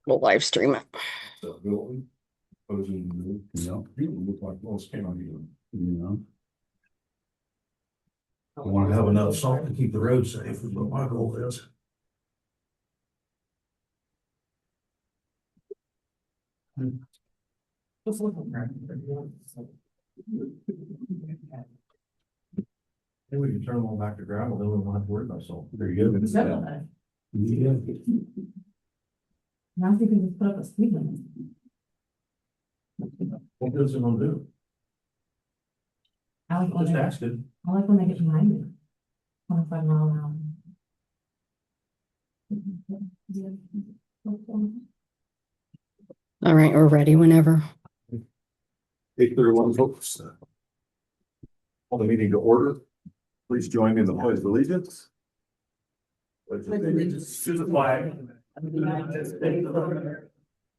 We'll live stream it. So building, opposing, people look like most county, I want to have enough salt to keep the road safe, is what my goal is. Maybe we can turn them all back to gravel, then we won't have to worry about salt. There you go. Yeah. Now you can just put up a speed limit. What does it gonna do? I like when Just they, ask it. I like when they get behind you. 25 mile an hour. All right, we're ready whenever. 8:31, folks. Call the meeting to order. Please join me in the pledge of allegiance. Pledge allegiance to the flag of the United States of America,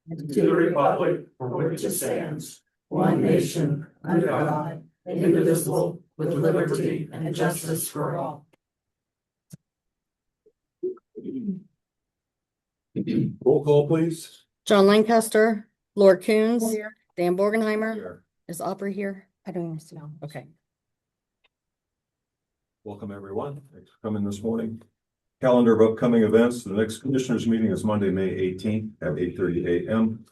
and to the republic for which it stands, one nation, under God, indivisible, with liberty and justice for all. Roll call, please. John Lancaster, Lord Coons, Dan Borgenheimer. Is Aubrey here? I don't even see. Okay. Welcome, everyone. Thanks for coming this morning. Calendar of upcoming events. The next commissioners meeting is Monday, May 18th at 8:30 a.m.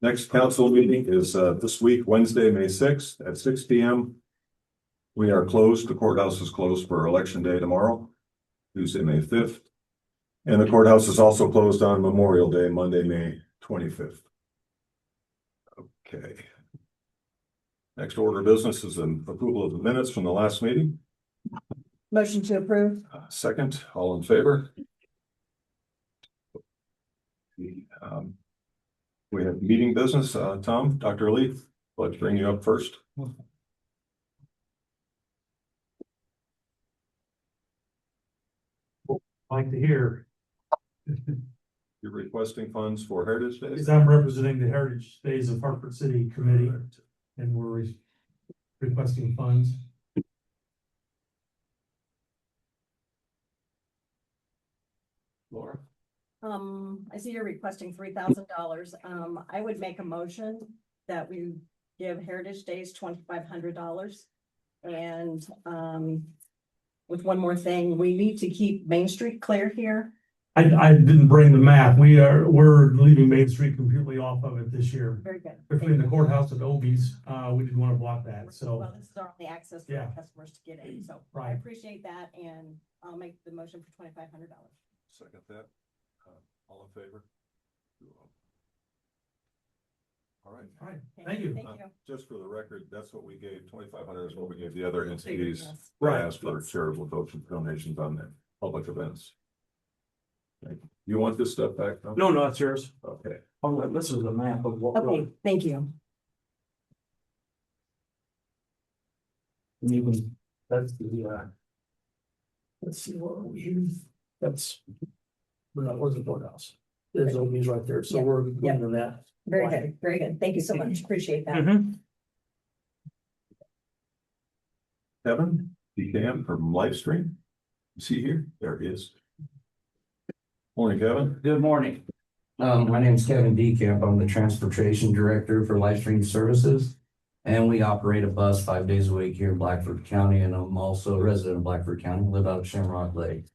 Next council meeting is this week, Wednesday, May 6th at 6 p.m. We are closed. The courthouse is closed for election day tomorrow, Tuesday, May 5th. And the courthouse is also closed on Memorial Day, Monday, May 25th. Okay. Next order of business is an approval of the minutes from the last meeting. Motion to approve. Second, all in favor? We have meeting business. Tom, Dr. Lee, let's bring you up first. Like to hear. You're requesting funds for Heritage Days? Because I'm representing the Heritage Days of Hartford City Committee, and we're requesting funds. Laura? I see you're requesting $3,000. I would make a motion that we give Heritage Days $2,500. And, with one more thing, we need to keep Main Street clear here. I didn't bring the map. We're leaving Main Street completely off of it this year. Very good. Between the courthouse and Obie's, we didn't want to block that, so. Well, this is our only access for our customers to get in, so I Right. appreciate that, and I'll make the motion for $2,500. Second that. All in favor? All right. All right, thank you. Thank you. Just for the record, that's what we gave. 2,500 is what we gave the other entities. Yes. Right. Asked for charitable donations on their public events. You want this stuff back? Tom? No, it's yours. Okay. Oh, this is the map of what. Okay, thank you. And even, that's the, let's see, what are we here? That's, we're not, where's the courthouse? There's Obie's right there, so Yeah. we're going to that. Very good, very good. Thank you so much. Appreciate that. Kevin, DeCam from Livestream. Is he here? There he is. Morning, Kevin. Good morning. My name is Kevin DeCamp. I'm the Transportation Director for Livestream Services. And we operate a bus 5 days a week here in Blackford County, and I'm also a resident of Blackford County, live out of Shamrock Lake.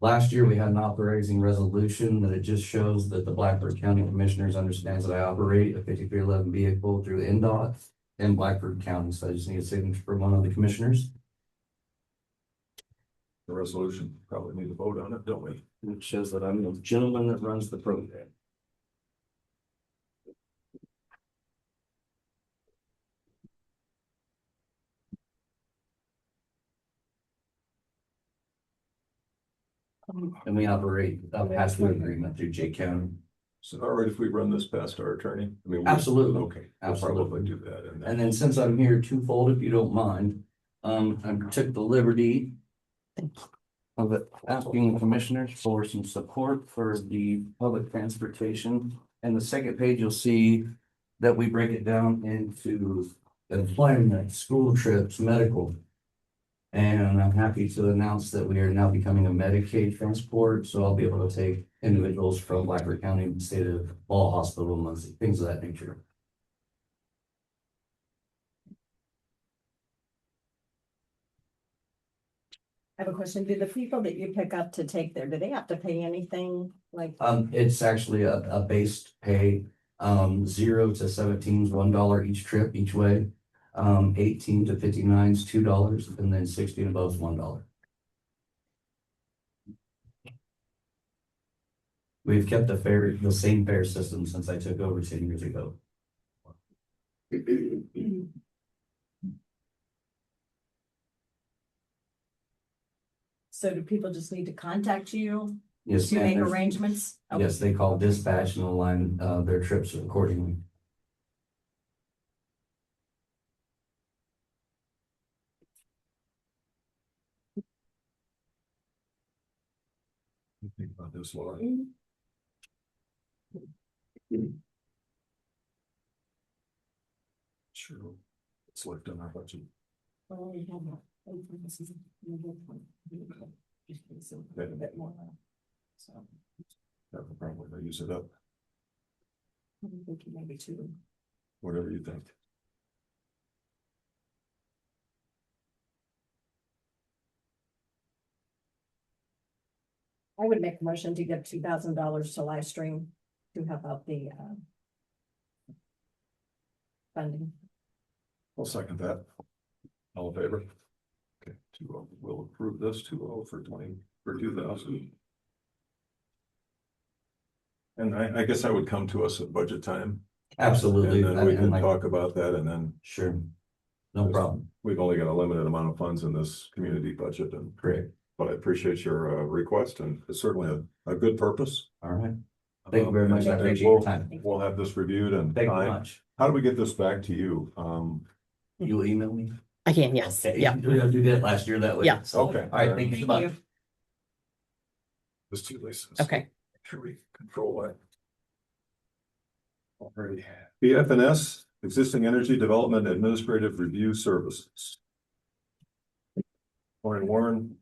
Last year we had an authorizing resolution that it just shows that the Blackford County Commissioners understands that I operate a 5311 vehicle through NDOT in Blackford County. So I just need a signature from one of the commissioners. The resolution, probably need to vote on it, don't we? It shows that I'm the gentleman that runs the program. And we operate a pass-through agreement through J County. So all right, if we run this past our attorney? I mean, Absolutely. Okay, Absolutely. we'll probably do that. And then since I'm here twofold, if you don't mind, I took the liberty of asking commissioners for some support for the public transportation. And the second page, you'll see that we break it down into employment, school trips, medical. And I'm happy to announce that we are now becoming a Medicaid transport, so I'll be able to take individuals from Blackford County and state of Ball Hospital, and things of that nature. I have a question. Do the people that you pick up to take there, do they have to pay anything like? It's actually a base pay, 0 to 17 is $1 each trip each way. 18 to 59 is $2, and then 60 and above is $1. We've kept the same fare system since I took over 10 years ago. So do people just need to contact you Yes, to ma'am, make there's- arrangements? Yes, they call dispatch and align their trips accordingly. Think about this, Laura. Sure. It's left in our budget. Have a problem, I use it up, Maybe two. whatever you think. I would make a motion to give $2,000 to live stream to help out the funding. I'll second that. All in favor? Okay, 2-0, we'll approve this 2-0 for 2,000. And I guess that would come to us at budget time. Absolutely. And then we And can like- talk about that, and then Sure. No problem. we've only got a limited amount of funds in this community budget, and Great. but I appreciate your request, and it's certainly a good purpose. All right. Thank you very much. I And appreciate your time. We'll have this reviewed, and Thank you much. how do we get this back to you? You'll email me? I can, yes, Okay. yeah. We have to do that last year that way. Yeah. So, Okay. All right, thank you so much. This two licenses. Okay. Make sure we control that. Alrighty. BFNS, Existing Energy Development Administrative Review Services. Morning, Warren.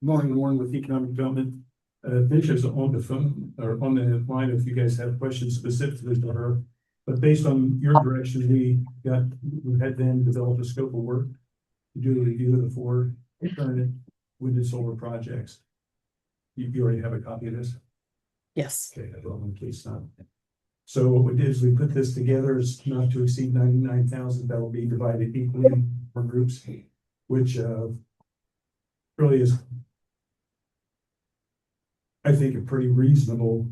Morning, Warren with Economic Development. Bishop's on the phone or on the line if you guys have questions specifically for her. But based on your direction, we had them develop a scope of work to do a review of the 4 current wind and solar projects. You already have a copy of this? Yes. Okay, well, in case not. So what we did is we put this together, it's not to exceed 99,000, that will be divided equally for groups, which really is, I think, a pretty reasonable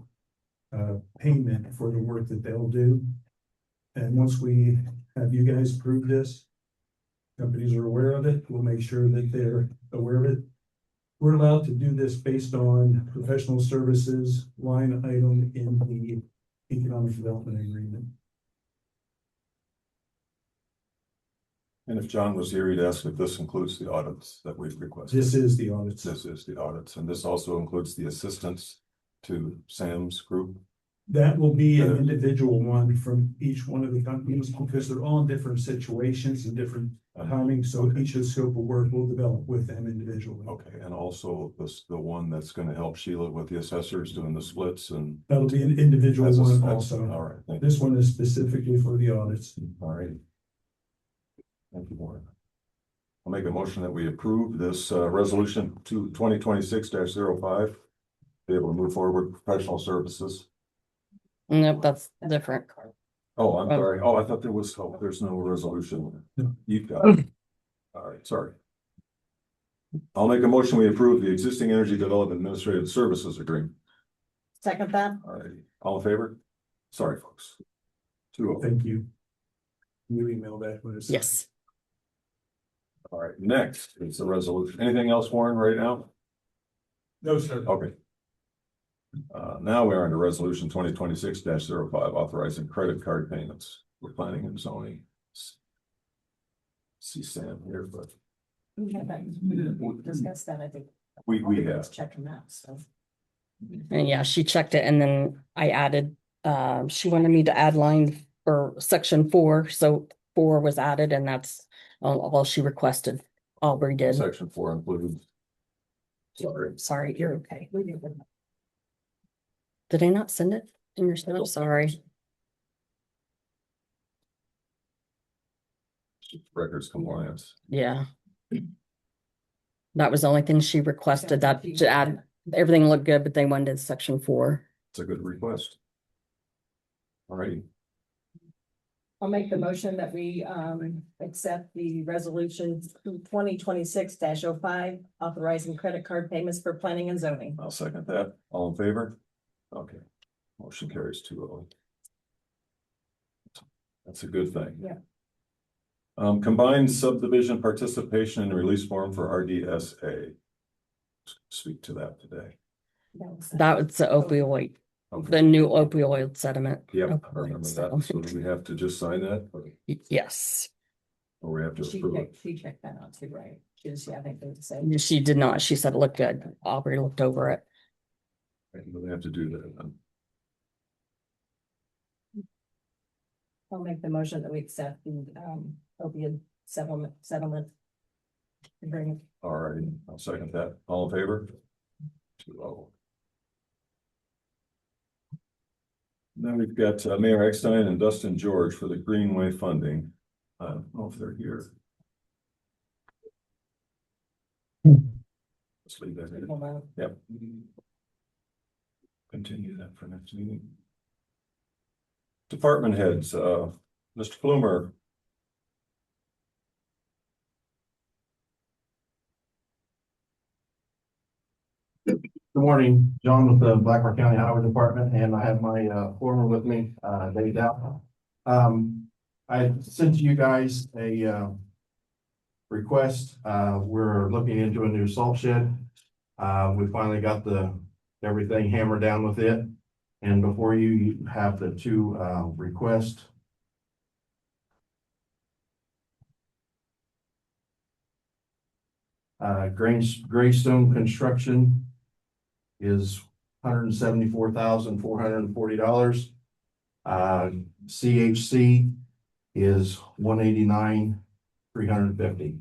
payment for the work that they'll do. And once we have you guys approve this, companies are aware of it, we'll make sure that they're aware of it. We're allowed to do this based on professional services line item in the economic development agreement. And if John was here, he'd ask if this includes the audits that we've requested. This is the audits. This is the audits, and this also includes the assistance to Sam's group. That will be an individual one from each one of the companies because they're all in different situations and different timing. So each of the scope of work will develop with them individually. Okay, and also the one that's gonna help Sheila with the assessors doing the splits and. That'll be an individual That's a- one that's- also. All right, thank you. This one is specifically for the audits. All right. Thank you, Warren. I'll make a motion that we approve this resolution 2026-05. Be able to move forward with professional services. Nope, that's different. Oh, I'm Oh. sorry. Oh, I thought there was, oh, there's no resolution. No. You've got it. All right, sorry. I'll make a motion, we approve the existing energy development administrative services agreement. Second that? All right, all in favor? Sorry, folks. 2-0. Thank you. You email that when it's. Yes. All right, next is the resolution. Anything else, Warren, right now? No, sir. Okay. Now we're under resolution 2026-05, authorizing credit card payments. We're planning and zoning. See Sam here, but We discussed that, I think. we have. Let's check them out, so. And yeah, she checked it and then I added, she wanted me to add line or section 4, so 4 was added and that's all she requested Aubrey did. Section 4 included. Sorry. Sorry, you're okay. Did I not send it in your stuff? Sorry. Records compliance. Yeah. That was the only thing she requested, that to add, everything looked good, but they wanted section 4. It's a good request. All righty. I'll make the motion that we accept the resolution 2026-05, authorizing credit card payments for planning and zoning. I'll second that. All in favor? Okay. Motion carries 2-0. That's a good thing. Yeah. Combined subdivision participation and release form for RDSA. Speak to that today. That was the opioid, Okay. the new opioid settlement. Yep, I Opioid remember that. settlement. So do we have to just sign that Yes, or we have to She approve it? checked that out too, right? She does, yeah, I think they would say. she did not. She said it looked good. Aubrey looked over it. We have to do that then. I'll make the motion that we accept the opioid settlement agreement. All right, I'll second that. All in favor? 2-0. Now we've got Mayor Eckstein and Dustin George for the Greenway funding. I don't know if they're here. Let's leave that in. Hold on. Yep. Continue that for next meeting. Department heads, Mr. Plumer. Good morning, John with the Blackford County Highway Department, and I have my foreman with me, Dave Dow. I sent you guys a request. We're looking into a new salt shed. We finally got everything hammered down with it. And before you have the two requests. Greystone Construction is $174,440. CHC is $189,350.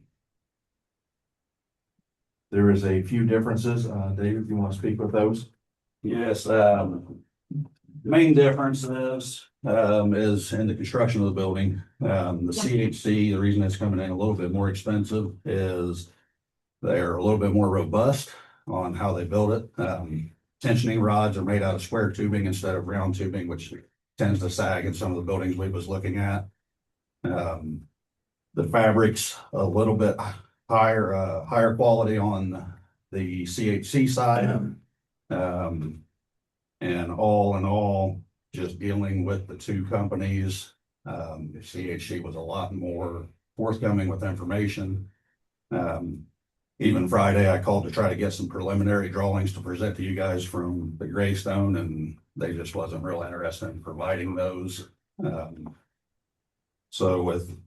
There is a few differences. David, you want to speak with those? Yes, main difference is in the construction of the building. The CHC, the reason it's coming in a little bit more expensive is they're a little bit more robust on how they build it. Tensioning rods are made out of square tubing instead of round tubing, which tends to sag in some of the buildings we was looking at. The fabric's a little bit higher quality on the CHC side. And all in all, just dealing with the two companies, CHC was a lot more forthcoming with information. Even Friday, I called to try to get some preliminary drawings to present to you guys from the Greystone, and they just wasn't real interested in providing those. So with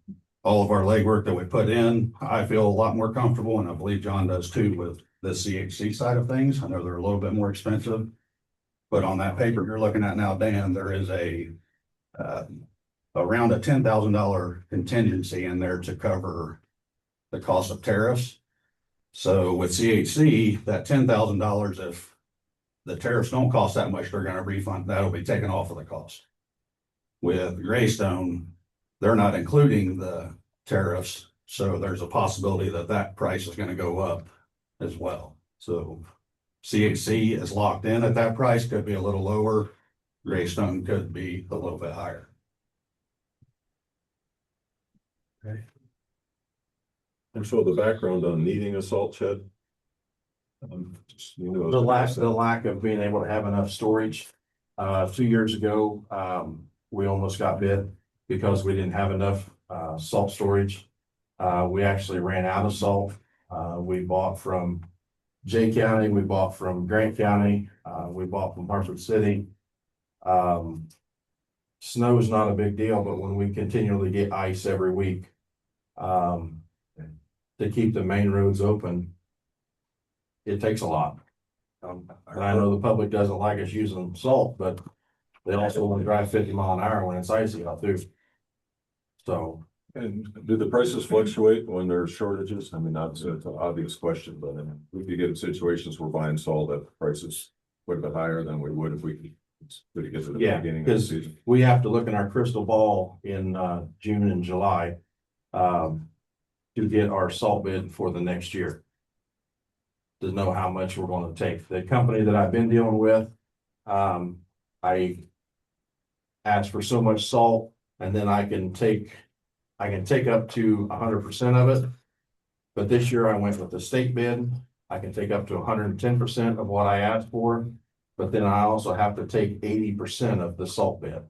all of our legwork that we put in, I feel a lot more comfortable, and I believe John does too, with the CHC side of things. I know they're a little bit more expensive, but on that paper you're looking at now, Dan, there is around a $10,000 contingency in there to cover the cost of tariffs. So with CHC, that $10,000, if the tariffs don't cost that much, they're going to refund. That'll be taken off of the cost. With Greystone, they're not including the tariffs, so there's a possibility that that price is going to go up as well. So CHC is locked in at that price, could be a little lower. Greystone could be a little bit higher. Okay. And so the background on needing a salt shed. The lack of being able to have enough storage. 2 years ago, we almost got bit because we didn't have enough salt storage. We actually ran out of salt. We bought from Jay County, we bought from Grant County, we bought from Hartford City. Snow is not a big deal, but when we continually get ice every week, to keep the main roads open, it takes a lot. And I know the public doesn't like us using salt, but they also want to drive 50 mile an hour when it's icy out too. So And do the prices fluctuate when there's shortages? I mean, it's an obvious question, but I mean, we could get in situations where buying salt at prices quite a bit higher than we would if we could get to the Yeah, beginning of the because season. we have to look in our crystal ball in June and July to get our salt bid for the next year. To know how much we're going to take. The company that I've been dealing with, I asked for so much salt, and then I can take up to 100% of it. But this year I went with the state bid. I can take up to 110% of what I asked for, but then I also have to take 80% of the salt bid.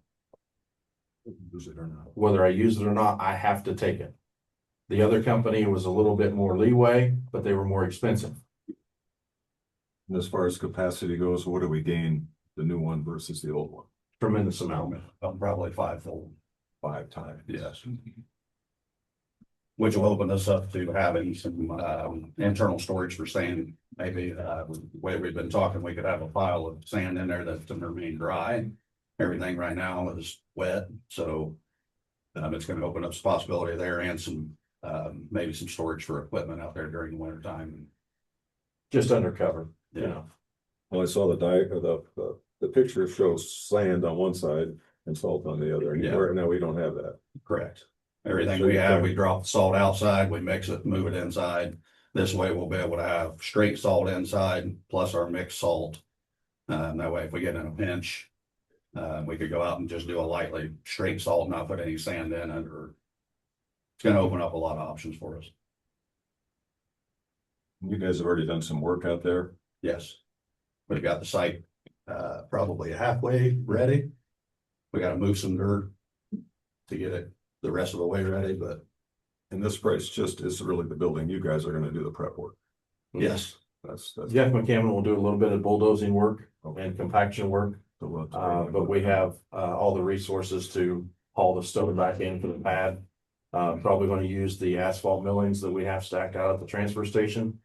Use it or not. Whether I use it or not, I have to take it. The other company was a little bit more leeway, but they were more expensive. And as far as capacity goes, what do we gain the new one versus the old one? Tremendous amount. Probably fivefold, 5 times. yes. Which will open us up to having some internal storage for sand. Maybe the way we've been talking, we could have a pile of sand in there that's to remain dry. Everything right now is wet, so it's going to open up some possibility there and some maybe some storage for equipment out there during the winter time. Just undercover, you Yeah. know. Well, I saw the picture shows sand on one side and salt on the other. And Yeah. right now we don't have that. Correct. Everything we have, we drop the salt outside, we mix it, move it inside. This way we'll be able to have straight salt inside plus our mixed salt. That way, if we get in a pinch, we could go out and just do a lightly straight salt, not put any sand in it, or it's going to open up a lot of options for us. You guys have already done some work out there. Yes. We've got the site probably halfway ready. We got to move some dirt to get it the rest of the way ready, but And this price just is really the building. You guys are gonna do the prep work. yes. That's. Jeff McCammon will do a little bit of bulldozing work and compaction work. But we have all the resources to haul the stone back in for the pad. Probably going to use the asphalt millings that we have stacked out at the transfer station.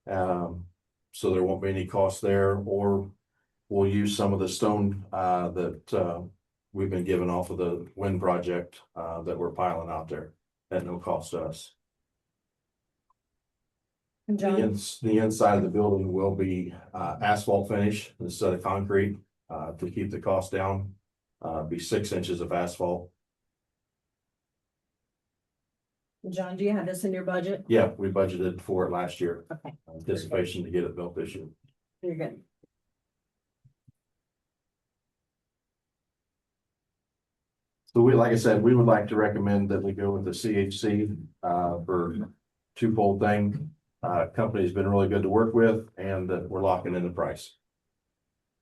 So there won't be any cost there, or we'll use some of the stone that we've been given off of the wind project that we're piling out there at no cost to us. And John, The inside of the building will be asphalt finish instead of concrete to keep the cost down. Be 6 inches of asphalt. John, do you have this in your budget? Yeah, we budgeted for it last year. Okay, Anticipation to get it built this year. you're good. So we, like I said, we would like to recommend that we go with the CHC for twofold thing. Company's been really good to work with, and that we're locking in the price.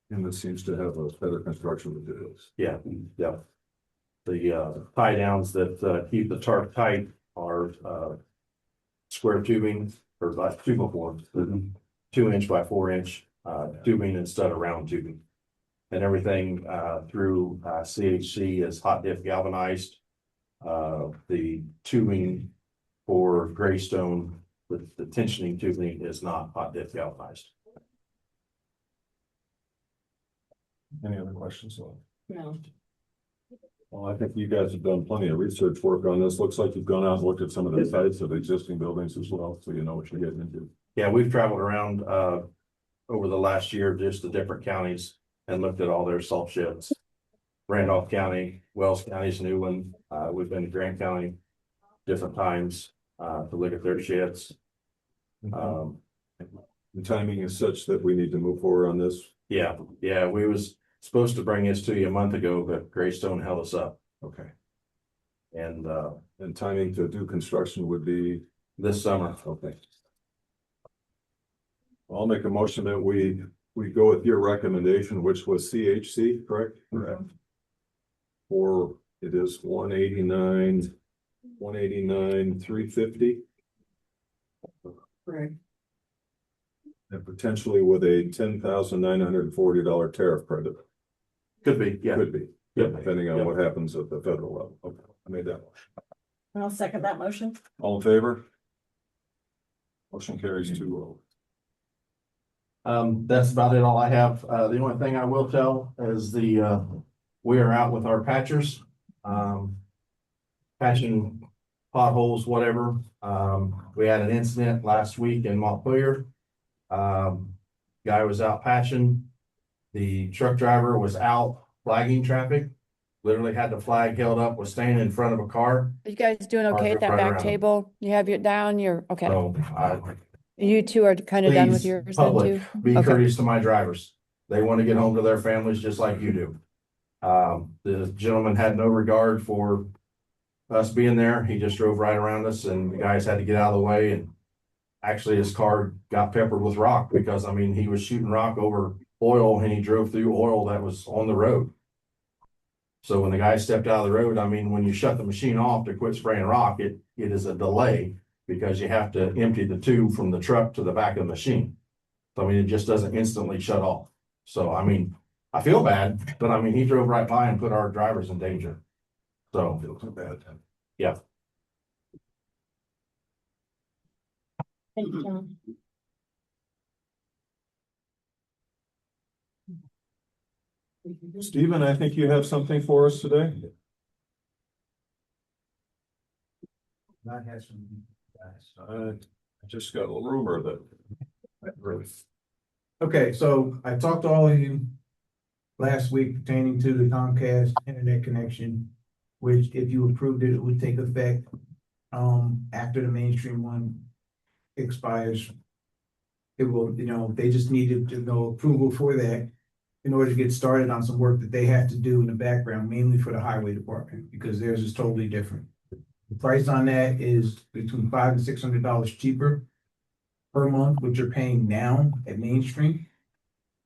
And it seems to have a better construction materials. Yeah, yeah. The tie downs that keep the tarp tight are square tubing or like tubing forms, 2 inch by 4 inch tubing instead of round tubing. And everything through CHC is hot dip galvanized. The tubing for Greystone, the tensioning tubing is not hot dip galvanized. Any other questions? No. Well, I think you guys have done plenty of research work on this. Looks like you've gone out and looked at some of the sites of existing buildings as well, so you know what you're getting into. Yeah, we've traveled around over the last year, just the different counties, and looked at all their salt sheds. Randolph County, Wells County's a new one. We've been to Grant County different times to look at their sheds. The timing is such that we need to move forward on this. Yeah, we was supposed to bring this to you a month ago, but Greystone held us up. Okay. And And timing to do construction would be, this summer, okay. I'll make a motion that we go with your recommendation, which was CHC, correct? Correct. Or it is 189, 350. Right. And potentially with a $10,940 tariff credit. could be, yeah. Could be, Yep. depending on what happens at the federal level. Okay, I made that motion. I'll second that motion. All in favor? Motion carries 2-0. That's about it, all I have. The only thing I will tell is we are out with our patchers. Patching potholes, whatever. We had an incident last week in Montpelier. Guy was out patching. The truck driver was out flagging traffic. Literally had the flag held up, was standing in front of a car. Are you guys doing okay at that Right back around. table? You have your down, you're, okay. So You two are kind of done with please, yours then public, too? be Okay. courteous to my drivers. They want to get home to their families just like you do. The gentleman had no regard for us being there. He just drove right around us and the guys had to get out of the way, and actually his car got peppered with rock because, I mean, he was shooting rock over oil and he drove through oil that was on the road. So when the guy stepped out of the road, I mean, when you shut the machine off to quit spraying rock, it is a delay because you have to empty the tube from the truck to the back of the machine. So I mean, it just doesn't instantly shut off. So I mean, I feel bad, but I mean, he drove right by and put our drivers in danger. So Feel too bad. yeah. Thank you, John. Stephen, I think you have something for us today. Not have some guys. I just got a rumor that. Really. Okay, so I talked to all of you last week pertaining to the Comcast internet connection, which if you approved it, it would take effect after the mainstream one expires. It will, they just needed to know approval for that in order to get started on some work that they have to do in the background, mainly for the highway department, because theirs is totally different. The price on that is between $500 and $600 cheaper per month, which you're paying now at mainstream,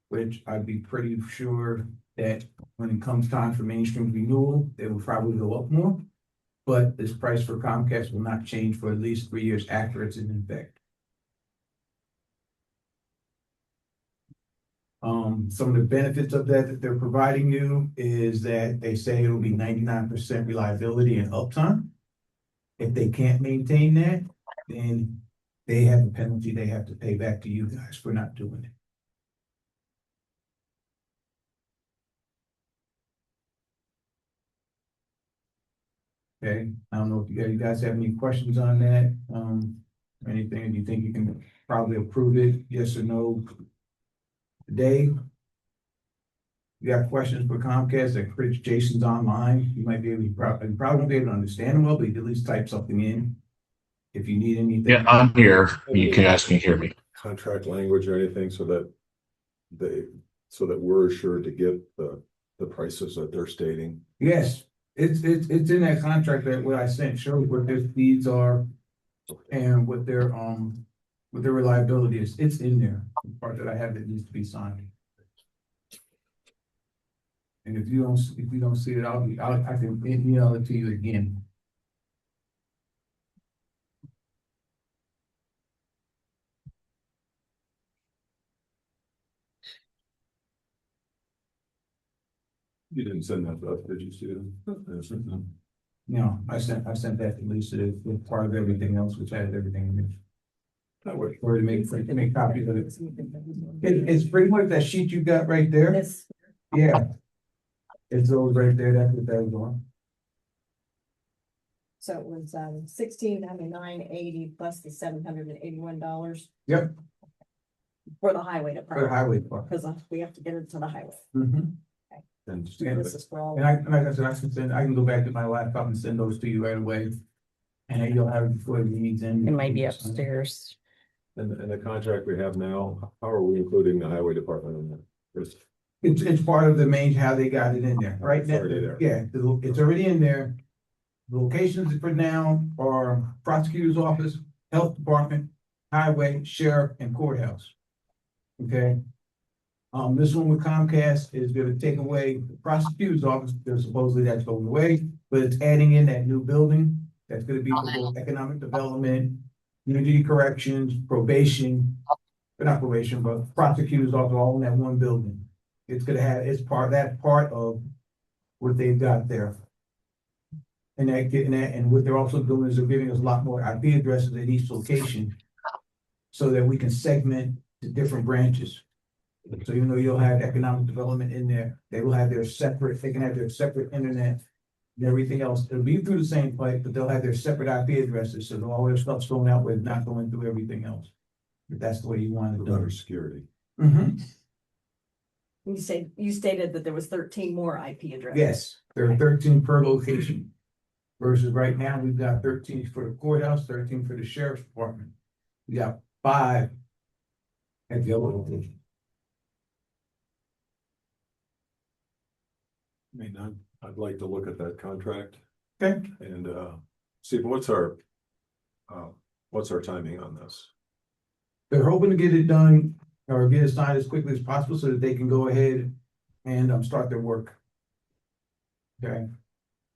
which I'd be pretty sure that when it comes time for mainstream renewal, they will probably go up more. But this price for Comcast will not change for at least 3 years after it's in effect. Some of the benefits of that they're providing you is that they say it'll be 99% reliability and uptime. If they can't maintain that, then they have a penalty they have to pay back to you guys for not doing it. Okay, I don't know if you guys have any questions on that, anything, do you think you can probably approve it, yes or no? Today. You got questions for Comcast, that Chris Jason's online, you might be able, you probably won't be able to understand them well, but you can at least type something in. If you need anything. Yeah, I'm here. You can ask me, hear me. Contract language or anything so that we're assured to get the prices that they're stating. Yes, it's in that contract that what I sent shows what their speeds are and what their reliability is. It's in there. The part that I have that needs to be signed. And if you don't see it, I can email it to you again. You didn't send that to us, did you, Stephen? No, I sent that to Lisa with part of everything else, which has everything in it. That works. Or to make copies of it. It's pretty much that sheet you got right there. This, Yeah. It's those right there, that's what that was on. so it was $16.99.80 plus the $781. Yep. For the highway For the department, highway department. because we have to get it to the highway. Mhm. And And this is for all. And like I said, I can go back to my laptop and send those to you right away. And then you'll have it before the meeting's in. It might be upstairs. And the contract we have now, how are we including the highway department in that? It's part of the main, how they got it in there, right? It's already there. Yeah, it's already in there. The locations for now are prosecutor's office, health department, highway, sheriff, and courthouse. Okay? This one with Comcast is gonna take away the prosecutor's office, because supposedly that's going away, but it's adding in that new building. That's gonna be for both economic development, community corrections, probation, but not probation, but prosecutors office all in that one building. It's gonna have, it's part of what they've got there. And what they're also doing is they're giving us a lot more IP addresses at each location. So that we can segment the different branches. So even though you'll have economic development in there, they will have their separate, they can have their separate internet and everything else. It'll be through the same pipe, but they'll have their separate IP addresses, so all their stuff's going out with not going through everything else. If that's the way you want For it better done. security. Mhm. You stated that there was 13 more IP addresses. Yes, there are 13 per location. Versus right now, we've got 13 for the courthouse, 13 for the sheriff's department. We got 5 at the other location. I mean, I'd like to look at that contract Okay. and, see what's our timing on this? They're hoping to get it done or get it signed as quickly as possible so that they can go ahead and start their work. Okay,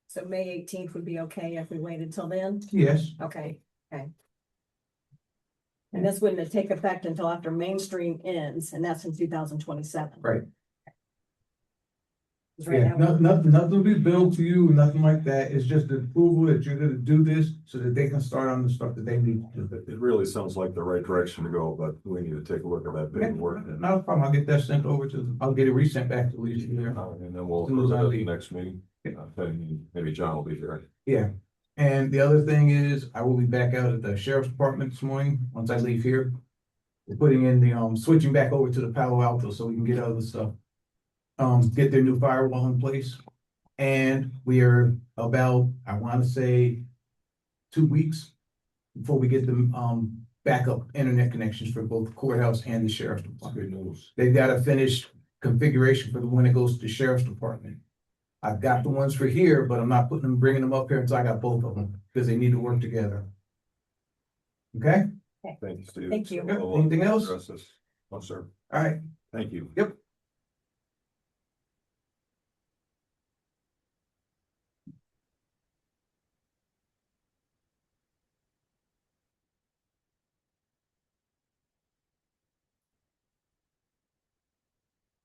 So May 18th would be okay if we waited till then? yes, Okay, okay. And this wouldn't take effect until after mainstream ends, and that's in 2027. right. Right Yeah, now, nothing will be billed to you, nothing like that. It's just the approval that you're gonna do this so that they can start on the stuff that they need to do. It really sounds like the right direction to go, but we need to take a look at that paperwork. And Not a problem. I'll get that sent over I'll get it resent back to Lisa here. and then we'll As soon as approve it I at the leave. next meeting. Maybe John will be here. Yeah, and the other thing is, I will be back out at the sheriff's department this morning, once I leave here. We're putting in the, switching back over to the Palo Alto so we can get other stuff. Get their new firewall in place. And we are about, I wanna say, 2 weeks before we get the, backup internet connections for both the courthouse and the sheriff's department. Good news. They've got a finished configuration for the one that goes to the sheriff's department. I've got the ones for here, but I'm not bringing them up here until I got both of them, because they need to work together. Okay, Thank you, Steve. Thank you. We'll Anything else? address this. No, sir. all right, Thank you. Yep.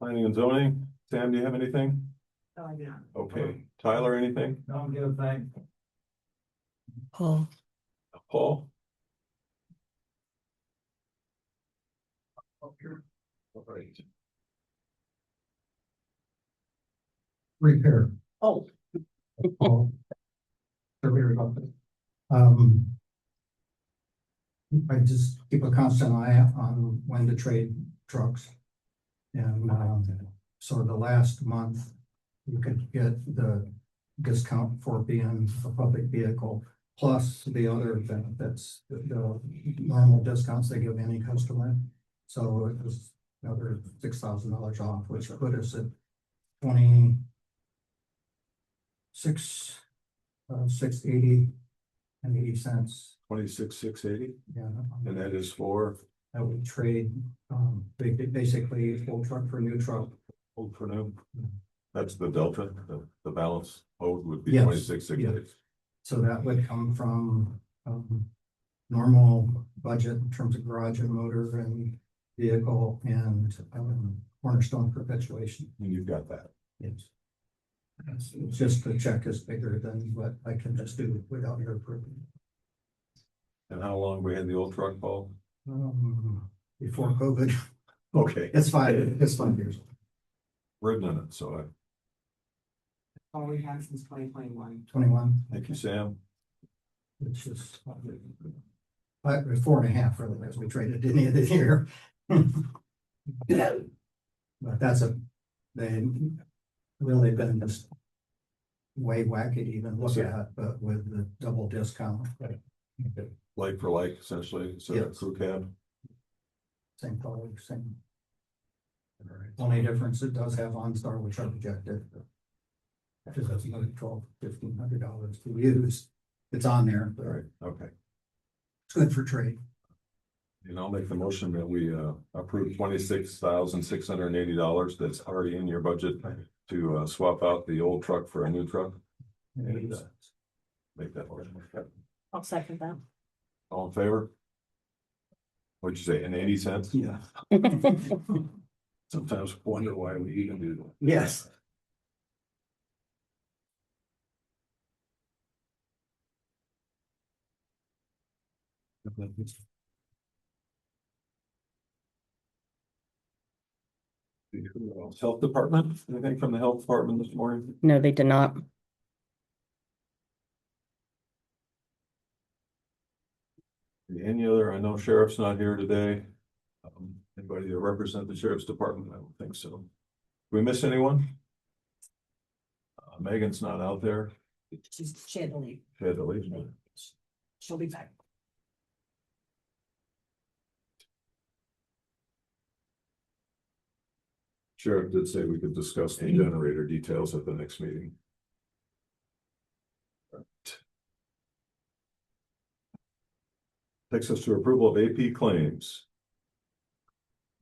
Planning and zoning. Sam, do you have anything? Oh, yeah. Okay. Tyler, anything? No, I'm good, thanks. Paul, Paul? Up here. All right. Repair. oh, Surveyor about this. I just keep a constant eye on when to trade trucks. And, so the last month, you could get the discount for being a public vehicle, plus the other benefits, the normal discounts they give any customer. So it was another $6,000 off, which put us at 680 and 80 cents. 26,680, Yeah, and that is for I would trade, basically old truck for new truck. old for new. That's the delta, the balance owed would be Yes, 26,680. So that would come from, normal budget in terms of garage and motor and vehicle and, cornerstone perpetuation. And you've got that. Yes. It's just the check is bigger than what I can just do without your approval. And how long we had the old truck, Paul? Before COVID, Okay, it's 5 years. ridden in it, so All we had since 2021. 21, thank you, Sam. which is 4.5 really, as we traded in the year. But they really been just way wacky to even look at, but with the double discount. Like for like, essentially, so that Yes. crew cab. Same color, same. Only difference, it does have OnStar, which I rejected. Because that's another $1,500 to use. It's on there, All but right, okay. it's good for trade. And I'll make the motion that we approve $26,680 that's already in your budget to swap out the old truck for a new truck. And make that motion. I'll second that. All in favor? What'd you say, in 80 cents? Yeah. Sometimes wonder why we even do that. Yes. Health Department, anything from the Health Department this morning? no, they did not. Any other, I know sheriff's not here today. Anybody to represent the sheriff's department? I don't think so. Did we miss anyone? Megan's not out there. She had to leave. She had to leave. She'll be back. Sheriff did say we could discuss the generator details at the next meeting. Takes us to approval of AP claims.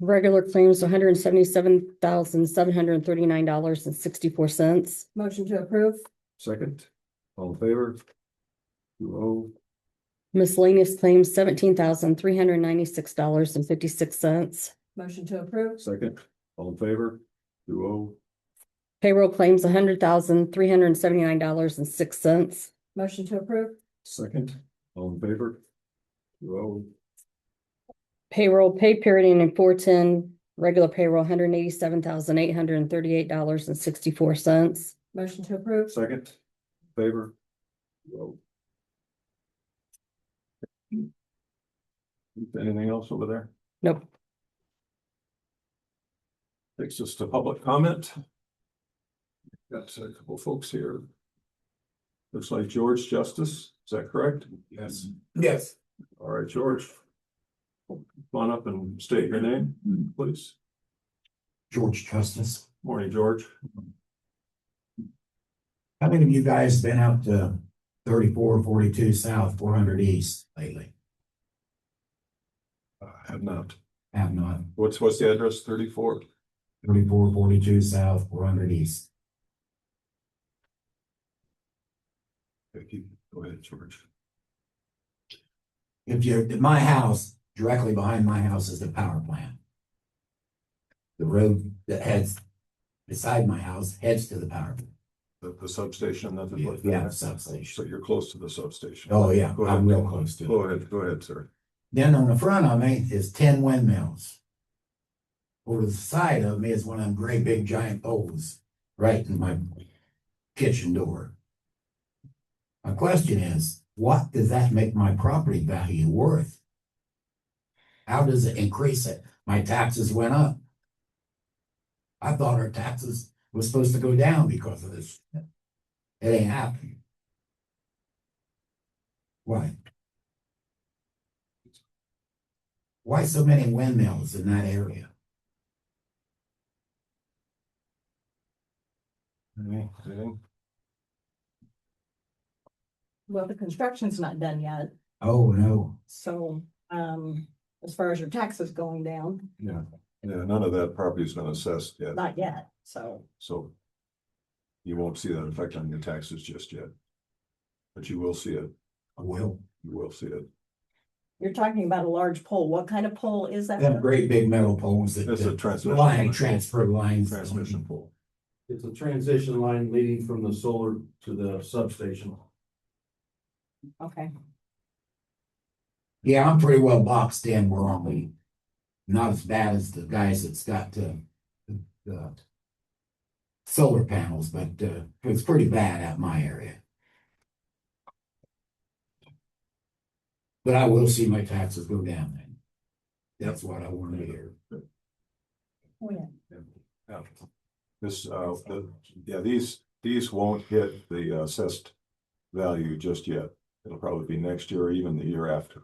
Regular claims, $177,739.64. Motion to approve. Second, all in favor? 2-0. Miscellaneous claims, $17,396.56. Motion to approve. Second, all in favor? 2-0. Payroll claims, $100,379.06. Motion to approve. Second, all in favor? 2-0. Payroll pay period ending 4/10, regular payroll, $187,838.64. Motion to approve. Second, favor? 2-0. Anything else over there? Nope. Takes us to public comment. Got a couple folks here. Looks like George Justice, is that correct? Yes. Yes. All right, George. Come on up and state your name, please. George Justice. Morning, George. How many of you guys been out to 3442 South, 400 East lately? Have not. Have not. What's the address? 34? 3442 South, 400 East. Thank you. Go ahead, George. If you're at my house, directly behind my house is the power plant. The road that heads beside my house heads to the power plant. The substation, nothing like that? Yeah, substation. So you're close to the substation? Oh, yeah, Go ahead. I'm real close to it. Go ahead, sir. Then on the front of me is 10 windmills. Over the side of me is one of them great big giant poles right in my kitchen door. My question is, what does that make my property value worth? How does it increase it? My taxes went up. I thought our taxes was supposed to go down because of this. It ain't happening. Why? Why so many windmills in that area? Anything? Well, the construction's not done yet, Oh, no. so, as far as your taxes going down, Yeah, none of that property's been assessed yet, not yet, so. so you won't see that effect on your taxes just yet. But you will see it. I will. You will see it. You're talking about a large pole. What kind of pole is that? Them great big metal poles that It's a that transmission line line. transfer lines. Transmission pole. It's a transition line leading from the solar to the substation. Okay, Yeah, I'm pretty well boxed in. We're only not as bad as the guys that's got the solar panels, but it's pretty bad at my area. But I will see my taxes go down then. That's what I want to hear. oh, yeah. Yeah. This, these won't hit the assessed value just yet. It'll probably be next year or even the year after.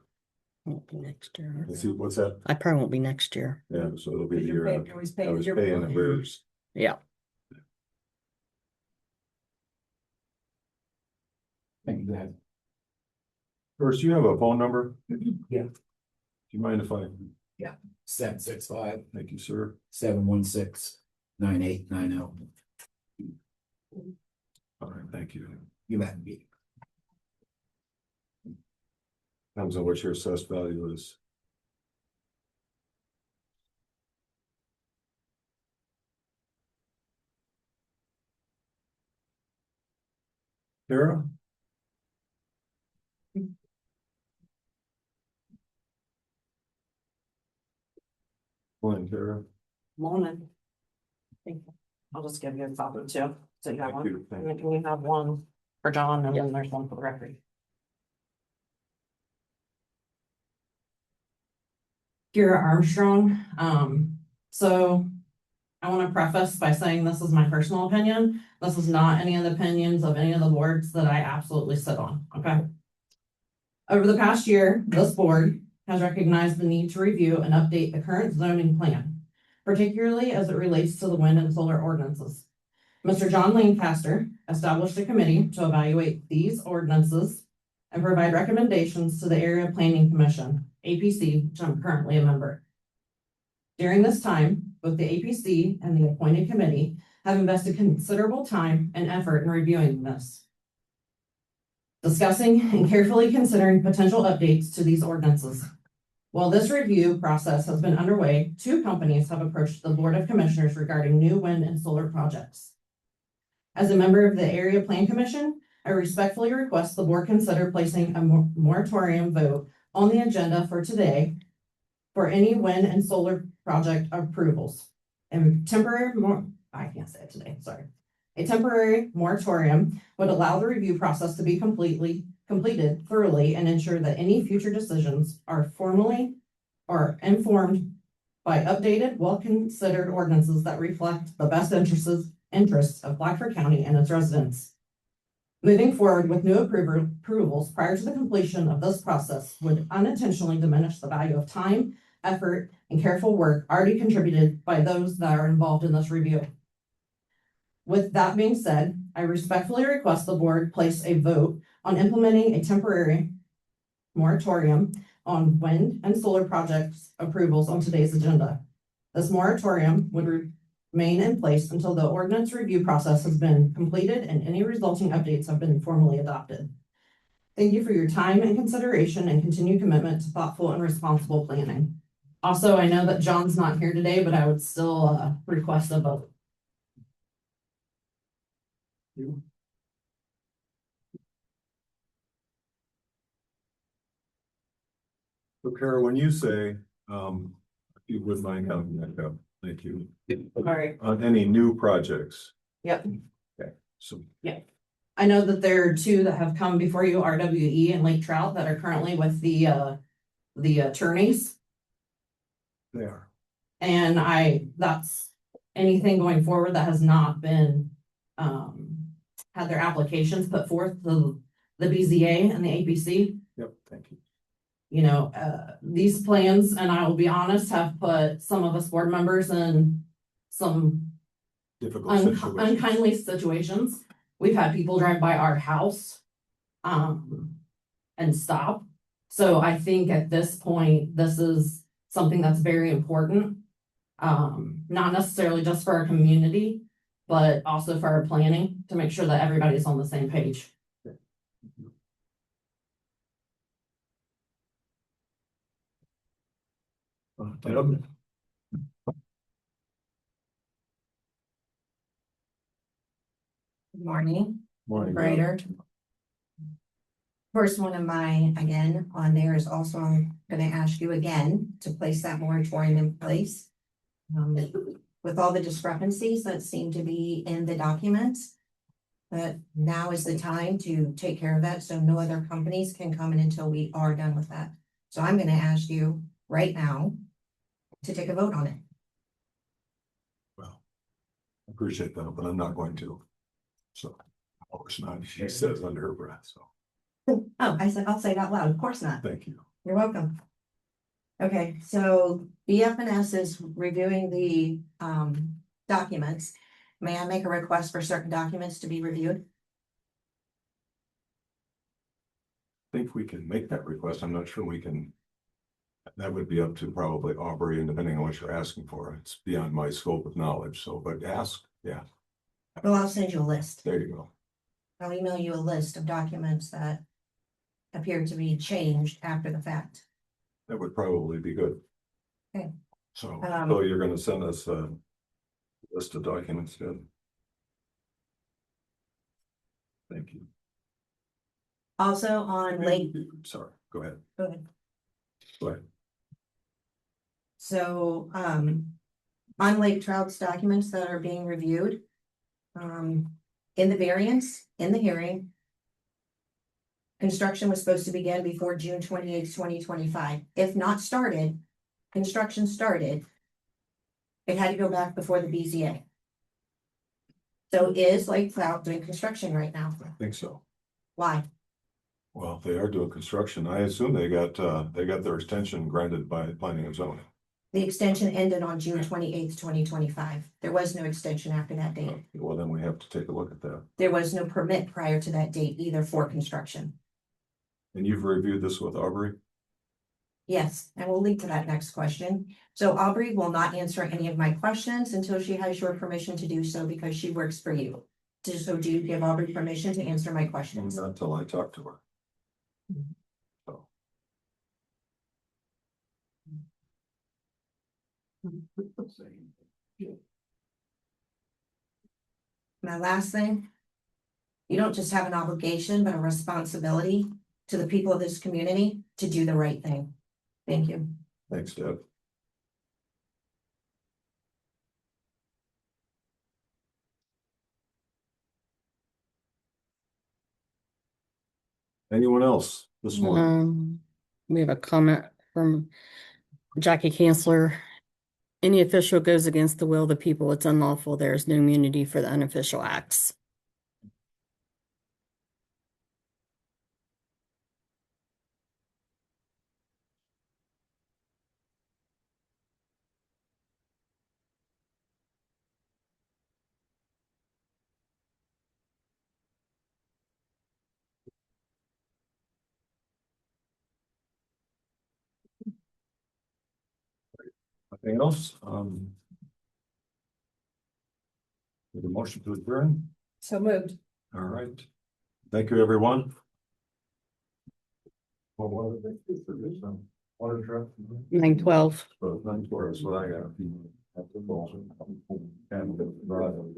Won't be next year. Let's see, what's that? I probably won't be next year. Yeah, so it'll be the You're year paying- after. always I paying was your paying bill. arrears. Yeah. Thank you, Dad. First, you have a phone number? Yeah. Do you mind if I? 765 Thank you, sir. 716 9890. All right, thank you. You bet. Depends on what your assessed value is. Tara? Morning, Tara. Morning. I'll just give you a copy too, so you have Thank one. you, thank And then we have one for John and Yeah. then there's one for the record. Kira Armstrong. So I want to preface by saying this is my personal opinion. This is not any of the opinions of any of the boards that I absolutely sit on, okay? Over the past year, this board has recognized the need to review and update the current zoning plan, particularly as it relates to the wind and solar ordinances. Mr. John Lancaster established a committee to evaluate these ordinances and provide recommendations to the Area Planning Commission, APC, which I'm currently a member. During this time, both the APC and the appointed committee have invested considerable time and effort in reviewing this, discussing and carefully considering potential updates to these ordinances. While this review process has been underway, 2 companies have approached the Board of Commissioners regarding new wind and solar projects. As a member of the Area Plan Commission, I respectfully request the board consider placing a moratorium vote on the agenda for today for any wind and solar project approvals. And I can't say it today, sorry. A temporary moratorium would allow the review process to be completed thoroughly and ensure that any future decisions are formally or informed by updated, well-considered ordinances that reflect the best interests of Blackford County and its residents. Moving forward with new approvals prior to the completion of this process would unintentionally diminish the value of time, effort, and careful work already contributed by those that are involved in this review. With that being said, I respectfully request the board place a vote on implementing a temporary moratorium on wind and solar projects approvals on today's agenda. This moratorium would remain in place until the ordinance review process has been completed and any resulting updates have been formally adopted. Thank you for your time and consideration and continued commitment to thoughtful and responsible planning. Also, I know that John's not here today, but I would still request a vote. So Kara, when you say, if you would mind counting that up, thank you. All right. On any new projects. Yep. Okay, so. Yeah. I know that there are 2 that have come before you, RWE and Lake Trout, that are currently with the attorneys. They are. And that's anything going forward that has not been, had their applications put forth, the BZA and the APC. Yep, thank you. You know, these plans, and I will be honest, have put some of us board members in some Difficult situations. unkindly situations. We've had people drive by our house, and stop. So I think at this point, this is something that's very important. Not necessarily just for our community, but also for our planning to make sure that everybody's on the same page. Deb? Good morning. Morning. Operator. First one of mine, again, on there is also, I'm gonna ask you again to place that moratorium in place. With all the discrepancies that seem to be in the documents. But now is the time to take care of that, so no other companies can come in until we are done with that. So I'm gonna ask you right now to take a vote on it. Well, I appreciate that, but I'm not going to. So, of course not, she says under her breath, so, Oh, I'll say it out loud. Of course not. thank you. You're welcome. Okay, so BF&S is reviewing the documents. May I make a request for certain documents to be reviewed? I think we can make that request. I'm not sure we can. That would be up to probably Aubrey, and depending on what you're asking for, it's beyond my scope of knowledge. So, but ask, yeah. Well, I'll send you a list. There you go. I'll email you a list of documents that appear to be changed after the fact. That would probably be good. Okay. So, so you're gonna send us a list of documents then? Thank you. Also on Lake. Sorry, go ahead. Go ahead. Go ahead. So, on Lake Trout's documents that are being reviewed, in the variance, in the hearing, construction was supposed to begin before June 28th, 2025. If not started, construction started, it had to go back before the BZA. So is Lake Cloud doing construction right now? I think so. Why? Well, they are doing construction. I assume they got their extension granted by planning and zoning. The extension ended on June 28th, 2025. There was no extension after that date. Well, then we have to take a look at that. There was no permit prior to that date either for construction. And you've reviewed this with Aubrey? Yes, and we'll lead to that next question. So Aubrey will not answer any of my questions until she has your permission to do so because she works for you. So do you give Aubrey permission to answer my questions? Not until I talk to her. So. My last thing, you don't just have an obligation, but a responsibility to the people of this community to do the right thing. Thank you. Thanks, Deb. Anyone else this morning? We have a comment from Jackie Canceller. Any official goes against the will of the people, it's unlawful. There is no immunity for the unofficial acts. Nothing else? With a motion to adjourn? So moved. All right. Thank you, everyone. Well, what are they do for this, water truck? 912. So 912 is what I got. And